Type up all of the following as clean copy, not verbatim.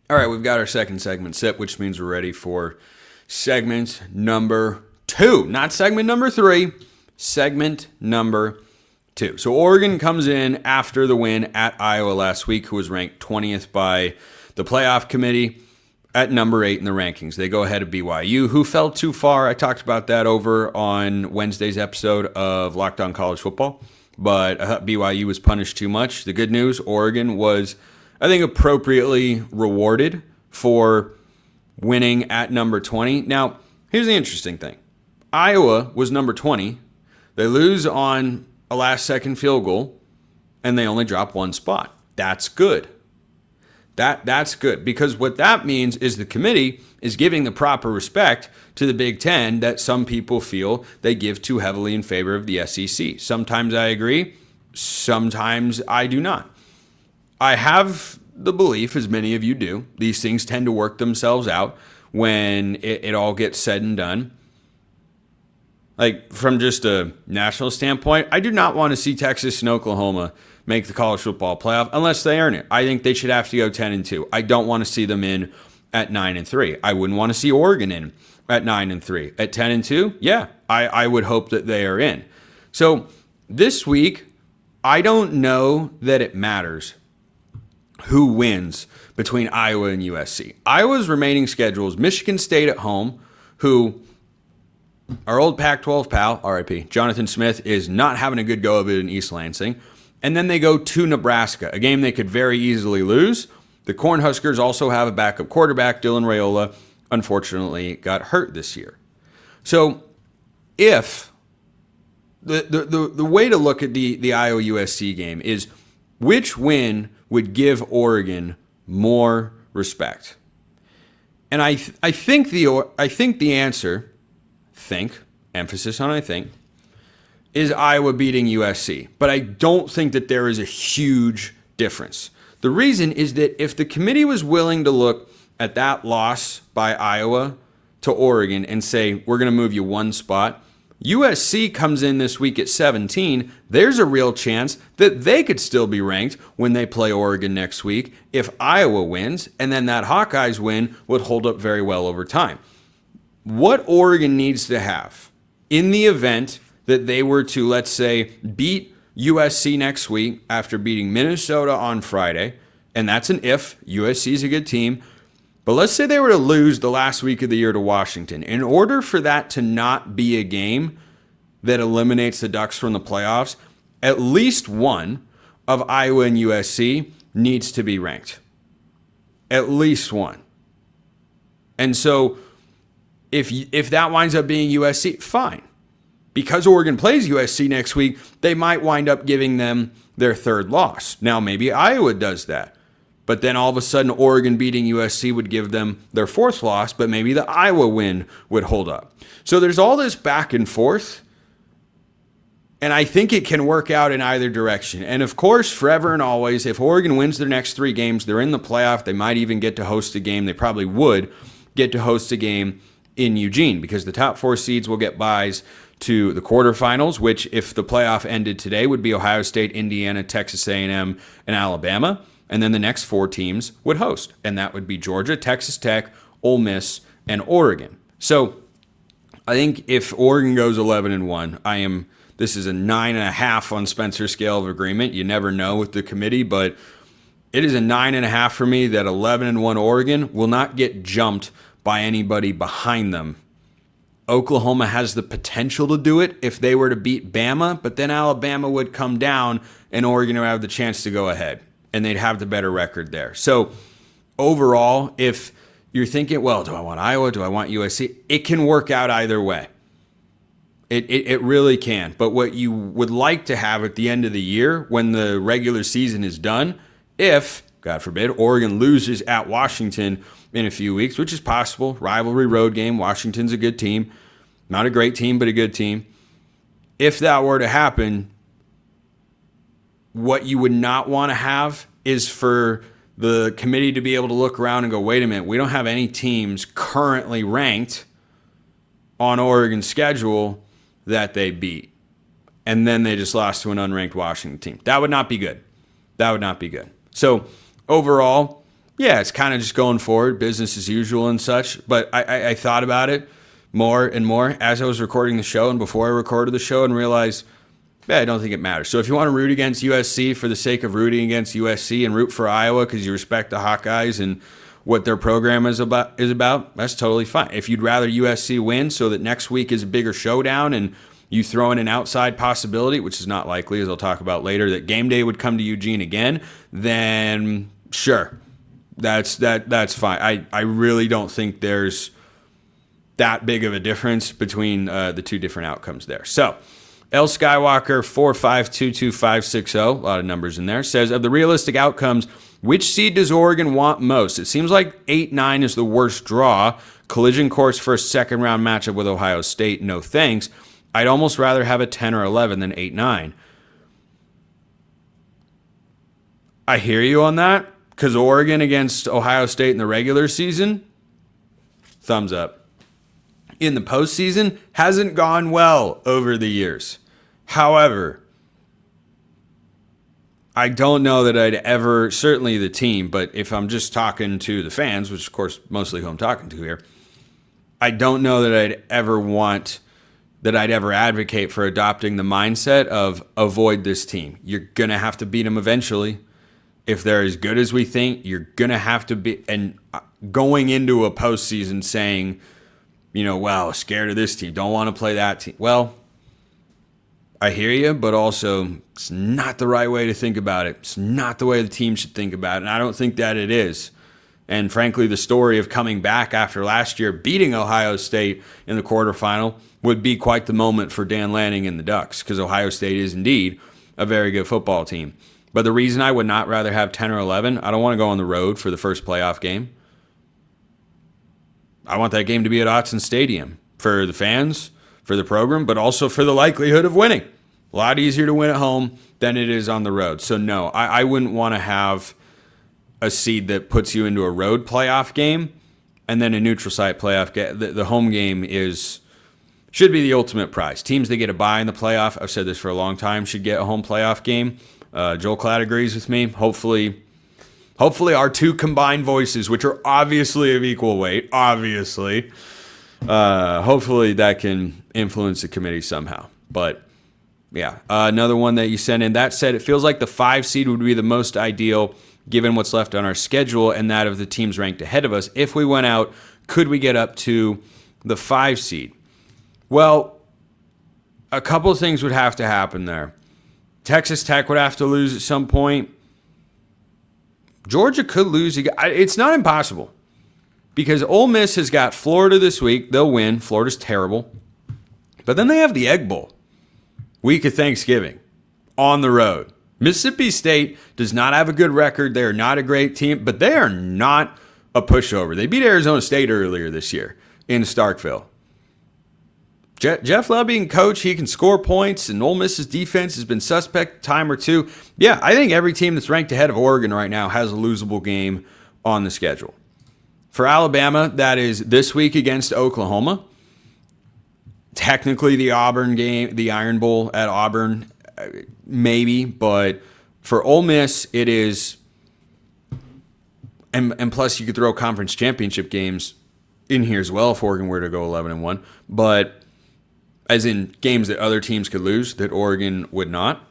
All right, we've got our second segment set, which means we're ready for segment number 2. Not segment number 3, segment number 2. So Oregon comes in after the win at Iowa last week, who was ranked 20th by the playoff committee at number 8 in the rankings. They go ahead of BYU, who fell too far. I talked about that over on Wednesday's episode of Locked On College Football, but BYU was punished too much. The good news, Oregon was, I think, appropriately rewarded for winning at number 20. Now, here's the interesting thing. Iowa was number 20. They lose on a last-second field goal, and they only drop one spot. That's good. That's good, because what that means is the committee is giving the proper respect to the Big Ten that some people feel they give too heavily in favor of the SEC. Sometimes I agree. Sometimes I do not. I have the belief, as many of you do, these things tend to work themselves out when it all gets said and done. Like, from just a national standpoint, I do not want to see Texas and Oklahoma make the college football playoff unless they earn it. I think they should have to go 10-2. I don't want to see them in at 9-3. I wouldn't want to see Oregon in at 9-3. At 10-2, yeah, I would hope that they are in. So this week, I don't know that it matters who wins between Iowa and USC. Iowa's remaining schedule is Michigan State at home, who our old Pac-12 pal, RIP, Jonathan Smith, is not having a good go of it in East Lansing. And then they go to Nebraska, a game they could very easily lose. The Cornhuskers also have a backup quarterback, Dylan Raiola, unfortunately got hurt this year. So if the way to look at the Iowa USC game is which win would give Oregon more respect? And I think the answer, emphasis on I think, is Iowa beating USC. But I don't think that there is a huge difference. The reason is that if the committee was willing to look at that loss by Iowa to Oregon and say, we're going to move you one spot, USC comes in this week at 17, there's a real chance that they could still be ranked when they play Oregon next week if Iowa wins, and then that Hawkeyes win would hold up very well over time. What Oregon needs to have in the event that they were to, let's say, beat USC next week after beating Minnesota on Friday, and that's an if. USC is a good team. But let's say they were to lose the last week of the year to Washington. In order for that to not be a game that eliminates the Ducks from the playoffs, at least one of Iowa and USC needs to be ranked. At least one. And so if that winds up being USC, fine. Because Oregon plays USC next week, they might wind up giving them their third loss. Now, maybe Iowa does that. But then all of a sudden, Oregon beating USC would give them their fourth loss, but maybe the Iowa win would hold up. So there's all this back and forth, and I think it can work out in either direction. And of course, forever and always, if Oregon wins their next 3 games, they're in the playoff. They might even get to host a game. They probably would get to host a game in Eugene because the top 4 seeds will get byes to the quarterfinals, which if the playoff ended today would be Ohio State, Indiana, Texas A&M, and Alabama. And then the next 4 teams would host, and that would be Georgia, Texas Tech, Ole Miss, and Oregon. So I think if Oregon goes 11-1, this is a 9.5 on Spencer's scale of agreement. You never know with the committee, but it is a 9.5 for me that 11-1 Oregon will not get jumped by anybody behind them. Oklahoma has the potential to do it if they were to beat Bama, but then Alabama would come down and Oregon would have the chance to go ahead, and they'd have the better record there. So overall, if you're thinking, well, do I want Iowa? Do I want USC? It can work out either way. It really can. But what you would like to have at the end of the year when the regular season is done, if, God forbid, Oregon loses at Washington in a few weeks, which is possible, rivalry road game, Washington's a good team. Not a great team, but a good team. If that were to happen, what you would not want to have is for the committee to be able to look around and go, wait a minute, we don't have any teams currently ranked on Oregon's schedule that they beat. And then they just lost to an unranked Washington team. That would not be good. That would not be good. So overall, yeah, it's kind of just going forward, business as usual and such. But I thought about it more and more as I was recording the show and before I recorded the show and realized, yeah, I don't think it matters. So if you want to root against USC for the sake of rooting against USC and root for Iowa because you respect the Hawkeyes and what their program is about, that's totally fine. If you'd rather USC win so that next week is a bigger showdown and you throw in an outside possibility, which is not likely, as I'll talk about later, that game day would come to Eugene again, then sure. That's fine. I really don't think there's that big of a difference between the two different outcomes there. So, L Skywalker 4522560, a lot of numbers in there, says, of the realistic outcomes, which seed does Oregon want most? It seems like 8-9 is the worst draw. Collision course for a second round matchup with Ohio State, no thanks. I'd almost rather have a 10 or 11 than 8-9. I hear you on that. Because Oregon against Ohio State in the regular season, thumbs up. In the postseason, hasn't gone well over the years. However, I don't know that I'd ever, certainly the team, but if I'm just talking to the fans, which of course mostly who I'm talking to here, I don't know that I'd ever advocate for adopting the mindset of avoid this team. You're going to have to beat them eventually. If they're as good as we think, you're going to have to be, and going into a postseason saying, well, scared of this team, don't want to play that team. Well, I hear you, but also it's not the right way to think about it. It's not the way the team should think about it, and I don't think that it is. And frankly, the story of coming back after last year, beating Ohio State in the quarterfinal, would be quite the moment for Dan Lanning and the Ducks, because Ohio State is indeed a very good football team. But the reason I would not rather have 10 or 11, I don't want to go on the road for the first playoff game. I want that game to be at Autzen Stadium for the fans, for the program, but also for the likelihood of winning. A lot easier to win at home than it is on the road. So no, I wouldn't want to have a seed that puts you into a road playoff game and then a neutral site playoff game. The home game should be the ultimate prize. Teams that get a bye in the playoff, I've said this for a long time, should get a home playoff game. Joel Klatt agrees with me. Hopefully our two combined voices, which are obviously of equal weight, hopefully that can influence the committee somehow. But yeah, another one that you sent in. That said, it feels like the 5 seed would be the most ideal given what's left on our schedule and that of the teams ranked ahead of us. If we went out, could we get up to the 5 seed? Well, a couple of things would have to happen there. Texas Tech would have to lose at some point. Georgia could lose. It's not impossible because Ole Miss has got Florida this week. They'll win. Florida's terrible. But then they have the Egg Bowl, week of Thanksgiving, on the road. Mississippi State does not have a good record. They are not a great team, but they are not a pushover. They beat Arizona State earlier this year in Starkville. Jeff Lebby, coach, he can score points, and Ole Miss's defense has been suspect a time or two. Yeah, I think every team that's ranked ahead of Oregon right now has a losable game on the schedule. For Alabama, that is this week against Oklahoma. Technically, the Auburn game, the Iron Bowl at Auburn, maybe, but for Ole Miss, it is, and plus you could throw conference championship games in here as well if Oregon were to go 11-1, but as in games that other teams could lose that Oregon would not,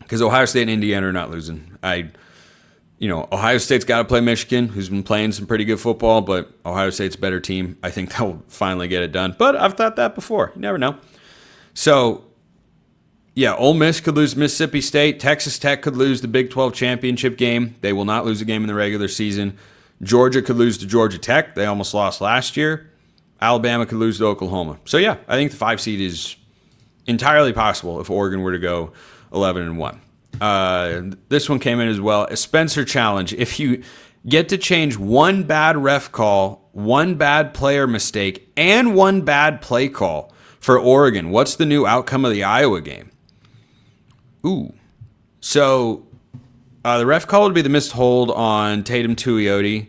because Ohio State and Indiana are not losing. Ohio State's got to play Michigan, who's been playing some pretty good football, but Ohio State's a better team. I think they'll finally get it done. But I've thought that before. You never know. So, yeah, Ole Miss could lose Mississippi State. Texas Tech could lose the Big 12 championship game. They will not lose a game in the regular season. Georgia could lose to Georgia Tech. They almost lost last year. Alabama could lose to Oklahoma. So, yeah, I think the 5 seed is entirely possible if Oregon were to go 11-1. This one came in as well. A Spencer challenge. If you get to change one bad ref call, one bad player mistake, and one bad play call for Oregon, what's the new outcome of the Iowa game? Ooh. So the ref call would be the missed hold on Tatum Tuioti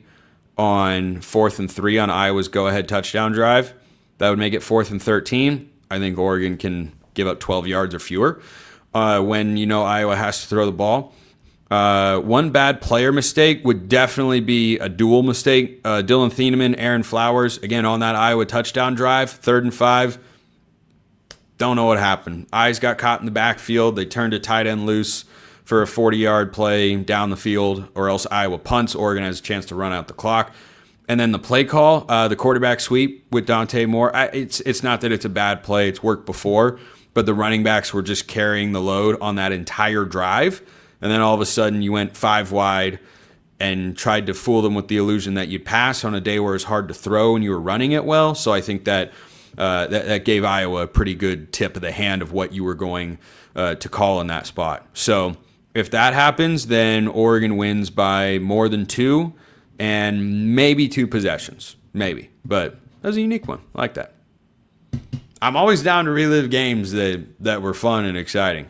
on 4th and 3 on Iowa's go-ahead touchdown drive. That would make it 4th and 13. I think Oregon can give up 12 yards or fewer when Iowa has to throw the ball. One bad player mistake would definitely be a dual mistake. Dylan Thieneman, Aaron Flowers, again on that Iowa touchdown drive, 3rd and 5. Don't know what happened. Eyes got caught in the backfield. They turned a tight end loose for a 40-yard play down the field, or else Iowa punts. Oregon has a chance to run out the clock. And then the play call, the quarterback sweep with Dante Moore, it's not that it's a bad play. It's worked before, but the running backs were just carrying the load on that entire drive. And then all of a sudden you went 5 wide and tried to fool them with the illusion that you'd pass on a day where it's hard to throw and you were running it well. So I think that that gave Iowa a pretty good tip of the hand of what you were going to call in that spot. So if that happens, then Oregon wins by more than 2 and maybe 2 possessions. Maybe. But that was a unique one. I like that. I'm always down to relive games that were fun and exciting.